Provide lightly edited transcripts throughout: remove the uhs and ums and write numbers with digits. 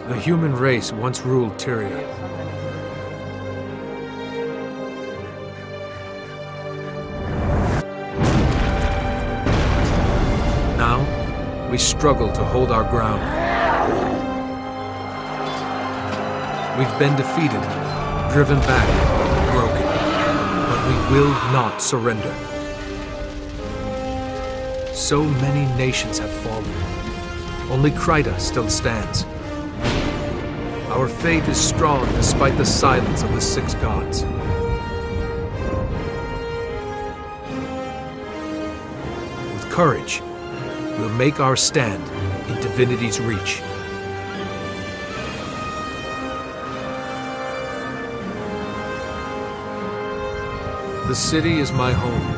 The human race once ruled Tyria. Now, we struggle to hold our ground. We've been defeated, driven back, broken, but we will not surrender. So many nations have fallen. Only Kryta still stands. Our faith is strong despite the silence of the six gods. With courage, we'll make our stand in Divinity's reach. The city is my home.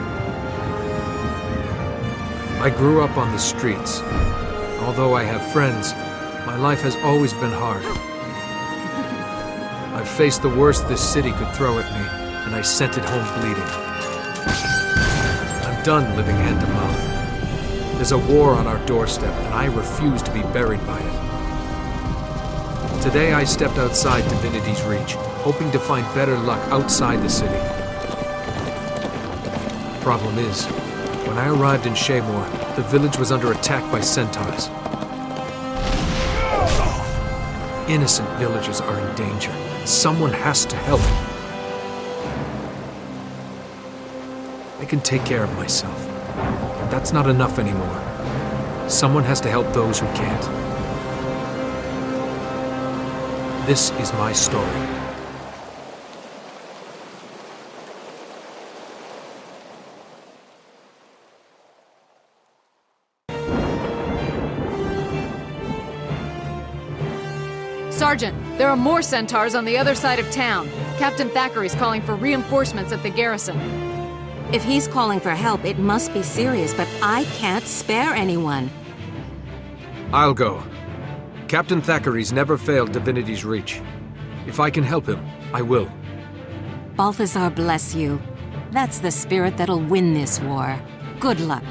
I grew up on the streets. Although I have friends, my life has always been hard. I've faced the worst this city could throw at me, and I sent it home bleeding. I'm done living hand to mouth. There's a war on our doorstep, and I refuse to be buried by it. Today I stepped outside Divinity's reach, hoping to find better luck outside the city. Problem is, when I arrived in Shaymore, the village was under attack by centaurs. Innocent villagers are in danger. Someone has to help. I can take care of myself. But that's not enough anymore. Someone has to help those who can't. This is my story. Sergeant, there are more centaurs on the other side of town. Captain Thackeray's calling for reinforcements at the garrison. If he's calling for help, it must be serious, but I can't spare anyone. I'll go. Captain Thackeray's never failed Divinity's reach. If I can help him, I will. Balthazar bless you. That's the spirit that'll win this war. Good luck.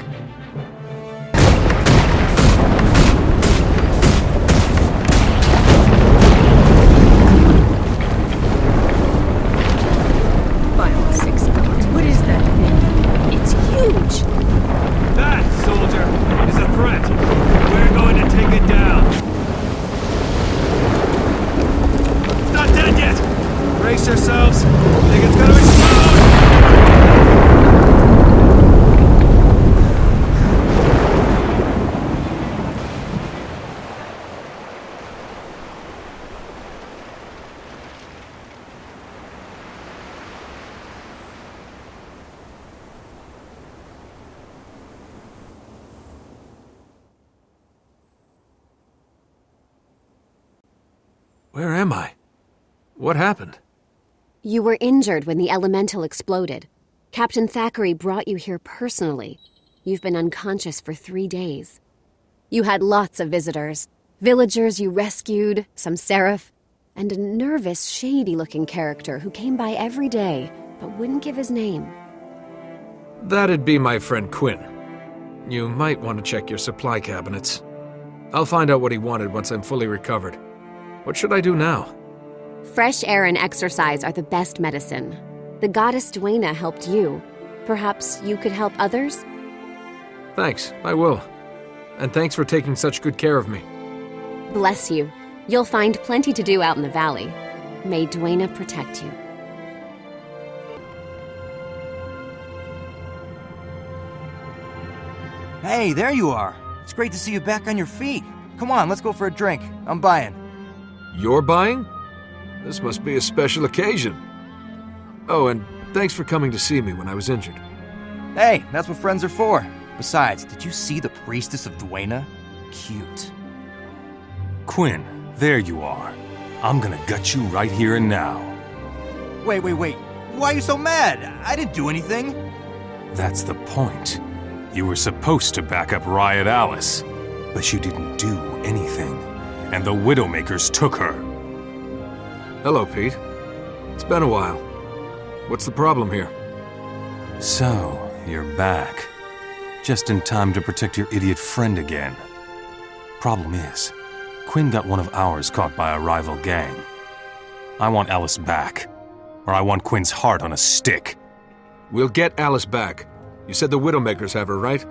Where am I? What happened? You were injured when the elemental exploded. Captain Thackeray brought you here personally. You've been unconscious for 3 days. You had lots of visitors. Villagers you rescued, some seraph, and a nervous, shady-looking character who came by every day, but wouldn't give his name. That'd be my friend Quinn. You might want to check your supply cabinets. I'll find out what he wanted once I'm fully recovered. What should I do now? Fresh air and exercise are the best medicine. The goddess Duena helped you. Perhaps you could help others? Thanks, I will. And thanks for taking such good care of me. Bless you. You'll find plenty to do out in the valley. May Duena protect you. Hey, there you are. It's great to see you back on your feet. Come on, let's go for a drink. I'm buying. You're buying? This must be a special occasion. Oh, and thanks for coming to see me when I was injured. Hey, that's what friends are for. Besides, did you see the priestess of Duena? Cute. Quinn, there you are. I'm gonna gut you right here and now. Wait. Why are you so mad? I didn't do anything. That's the point. You were supposed to back up Riot Alice, but you didn't do anything. And the Widowmakers took her. Hello, Pete. It's been a while. What's the problem here? So, you're back. Just in time to protect your idiot friend again. Problem is, Quinn got one of ours caught by a rival gang. I want Alice back, or I want Quinn's heart on a stick. We'll get Alice back. You said the Widowmakers have her, right?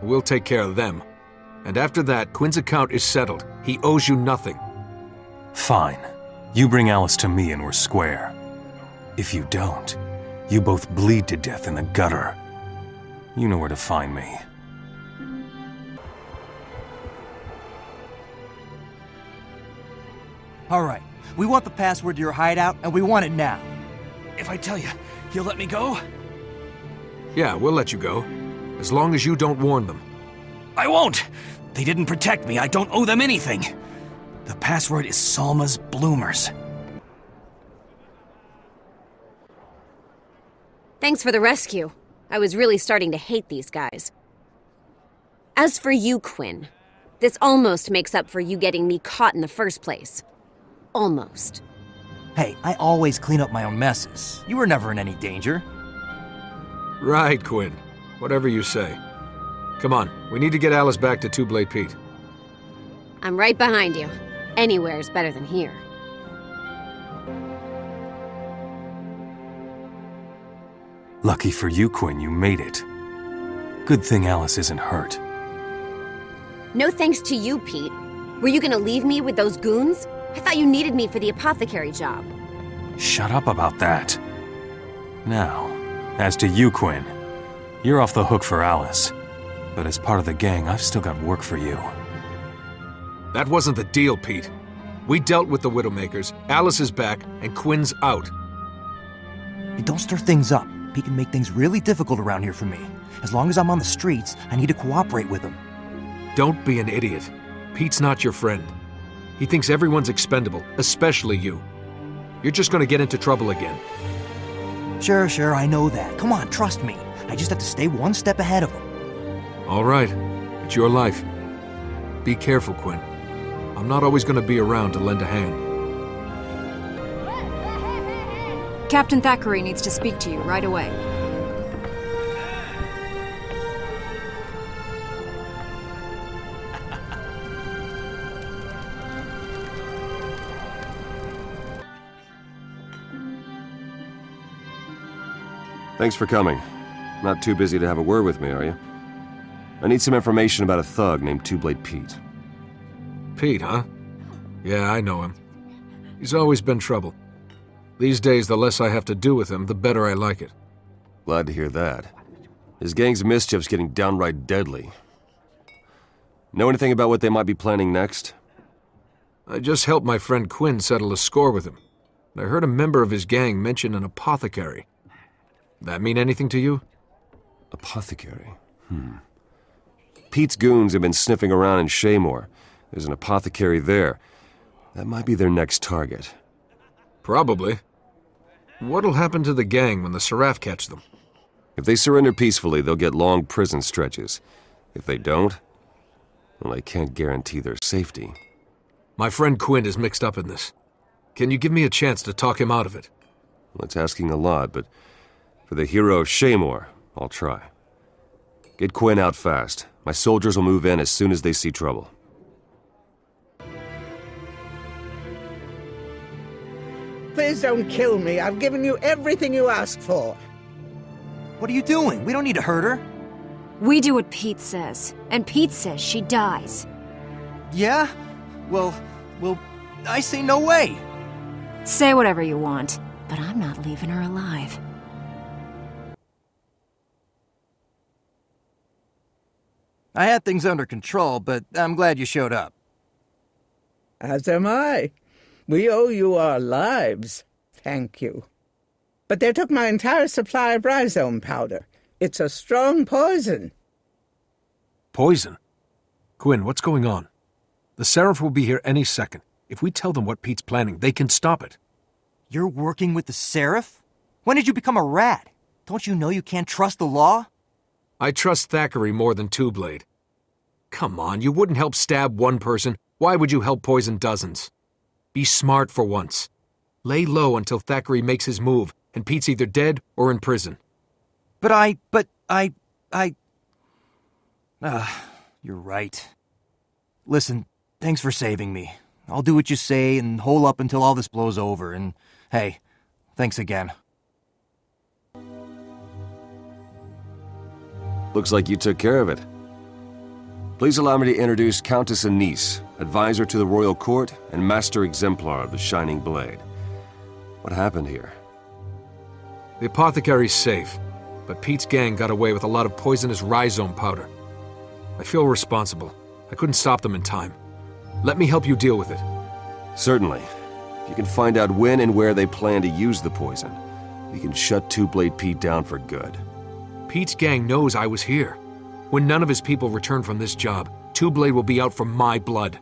We'll take care of them. And after that, Quinn's account is settled. He owes you nothing. Fine. You bring Alice to me and we're square. If you don't, you both bleed to death in the gutter. You know where to find me. All right. We want the password to your hideout, and we want it now. If I tell you, you'll let me go? Yeah, we'll let you go. As long as you don't warn them. I won't! They didn't protect me. I don't owe them anything. The password is Salma's Bloomers. Thanks for the rescue. I was really starting to hate these guys. As for you, Quinn, this almost makes up for you getting me caught in the first place. Almost. Hey, I always clean up my own messes. You were never in any danger. Right, Quinn. Whatever you say. Come on, we need to get Alice back to Two Blade Pete. I'm right behind you. Anywhere's better than here. Lucky for you, Quinn, you made it. Good thing Alice isn't hurt. No thanks to you, Pete. Were you gonna leave me with those goons? I thought you needed me for the apothecary job. Shut up about that. Now, as to you, Quinn, you're off the hook for Alice. But as part of the gang, I've still got work for you. That wasn't the deal, Pete. We dealt with the Widowmakers, Alice is back, and Quinn's out. Hey, don't stir things up. Pete can make things really difficult around here for me. As long as I'm on the streets, I need to cooperate with him. Don't be an idiot. Pete's not your friend. He thinks everyone's expendable, especially you. You're just gonna get into trouble again. Sure, I know that. Come on, trust me. I just have to stay one step ahead of him. All right, it's your life. Be careful, Quinn. I'm not always gonna be around to lend a hand. Captain Thackeray needs to speak to you right away. Thanks for coming. Not too busy to have a word with me, are you? I need some information about a thug named Two Blade Pete. Pete, huh? Yeah, I know him. He's always been trouble. These days, the less I have to do with him, the better I like it. Glad to hear that. His gang's mischief's getting downright deadly. Know anything about what they might be planning next? I just helped my friend Quinn settle a score with him. I heard a member of his gang mention an apothecary. That mean anything to you? Apothecary? Pete's goons have been sniffing around in Shaymore. There's an apothecary there. That might be their next target. Probably. What'll happen to the gang when the Seraph catch them? If they surrender peacefully, they'll get long prison stretches. If they don't, well, I can't guarantee their safety. My friend Quinn is mixed up in this. Can you give me a chance to talk him out of it? Well, it's asking a lot, but for the hero of Shaymore, I'll try. Get Quinn out fast. My soldiers will move in as soon as they see trouble. Please don't kill me. I've given you everything you asked for. What are you doing? We don't need to hurt her. We do what Pete says, and Pete says she dies. Yeah? Well, I say no way. Say whatever you want, but I'm not leaving her alive. I had things under control, but I'm glad you showed up. As am I. We owe you our lives. Thank you. But they took my entire supply of rhizome powder. It's a strong poison. Poison? Quinn, what's going on? The Seraph will be here any second. If we tell them what Pete's planning, they can stop it. You're working with the Seraph? When did you become a rat? Don't you know you can't trust the law? I trust Thackeray more than Two Blade. Come on, you wouldn't help stab one person. Why would you help poison dozens? Be smart for once. Lay low until Thackeray makes his move, and Pete's either dead or in prison. You're right. Listen, Thanks for saving me. I'll do what you say and hole up until all this blows over, and hey, thanks again. Looks like you took care of it. Please allow me to introduce Countess Anise, advisor to the royal court and master exemplar of the Shining Blade. What happened here? The apothecary's safe, but Pete's gang got away with a lot of poisonous rhizome powder. I feel responsible. I couldn't stop them in time. Let me help you deal with it. Certainly. If you can find out when and where they plan to use the poison, we can shut Two-Blade Pete down for good. Pete's gang knows I was here. When none of his people return from this job, Two-Blade will be out for my blood.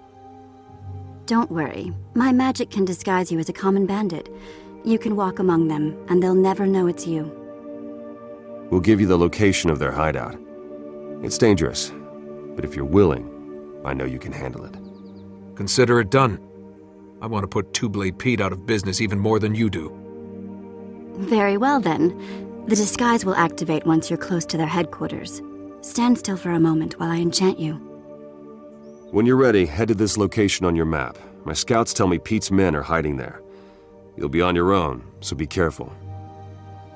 Don't worry. My magic can disguise you as a common bandit. You can walk among them, and they'll never know it's you. We'll give you the location of their hideout. It's dangerous, but if you're willing, I know you can handle it. Consider it done. I want to put Two-Blade Pete out of business even more than you do. Very well, then. The disguise will activate once you're close to their headquarters. Stand still for a moment while I enchant you. When you're ready, head to this location on your map. My scouts tell me Pete's men are hiding there. You'll be on your own, so be careful.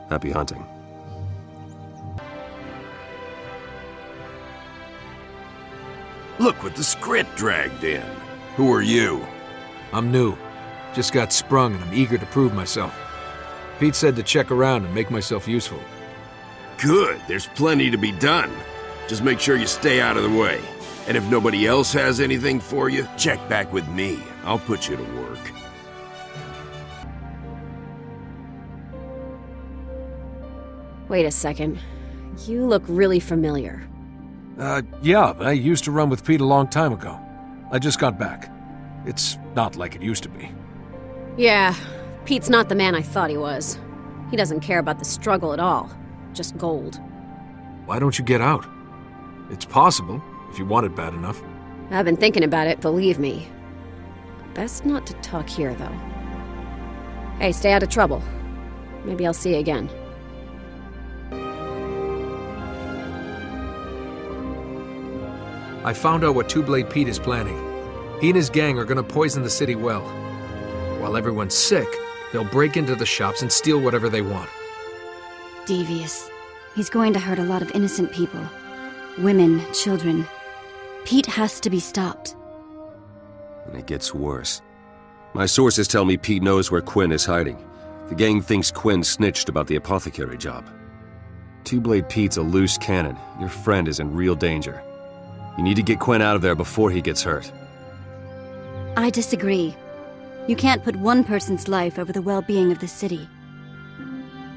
Happy hunting. Look what the script dragged in. Who are you? I'm new. Just got sprung and I'm eager to prove myself. Pete said to check around and make myself useful. Good, there's plenty to be done. Just make sure you stay out of the way. And if nobody else has anything for you, check back with me. I'll put you to work. Wait a second. You look really familiar. Yeah, I used to run with Pete a long time ago. I just got back. It's not like it used to be. Yeah, Pete's not the man I thought he was. He doesn't care about the struggle at all. Just gold. Why don't you get out? It's possible, if you want it bad enough. I've been thinking about it, believe me. Best not to talk here, though. Hey, stay out of trouble. Maybe I'll see you again. I found out what Two-Blade Pete is planning. He and his gang are gonna poison the city well. While everyone's sick, they'll break into the shops and steal whatever they want. Devious. He's going to hurt a lot of innocent people. Women, children. Pete has to be stopped. And it gets worse. My sources tell me Pete knows where Quinn is hiding. The gang thinks Quinn snitched about the apothecary job. Two-Blade Pete's a loose cannon. Your friend is in real danger. You need to get Quinn out of there before he gets hurt. I disagree. You can't put one person's life over the well-being of the city.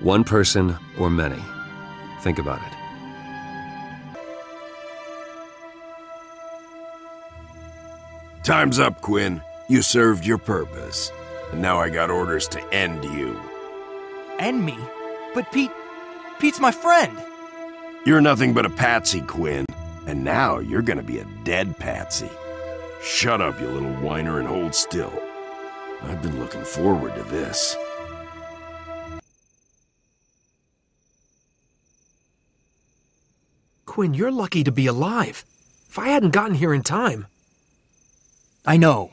One person or many. Think about it. Time's up, Quinn. You served your purpose. And now I got orders to end you. End me? But Pete's my friend! You're nothing but a patsy, Quinn. And now you're gonna be a dead patsy. Shut up, you little whiner, and hold still. I've been looking forward to this. Quinn, you're lucky to be alive. If I hadn't gotten here in time... I know.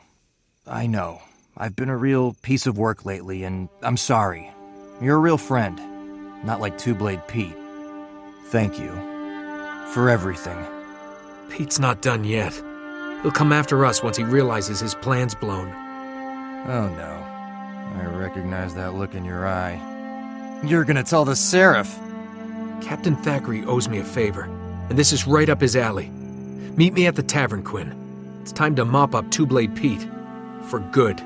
I've been a real piece of work lately, and I'm sorry. You're a real friend. Not like Two-Blade Pete. Thank you. For everything. Pete's not done yet. He'll come after us once he realizes his plan's blown. Oh no. I recognize that look in your eye. You're gonna tell the Seraph. Captain Thackeray owes me a favor, and this is right up his alley. Meet me at the tavern, Quinn. It's time to mop up Two-Blade Pete. For good.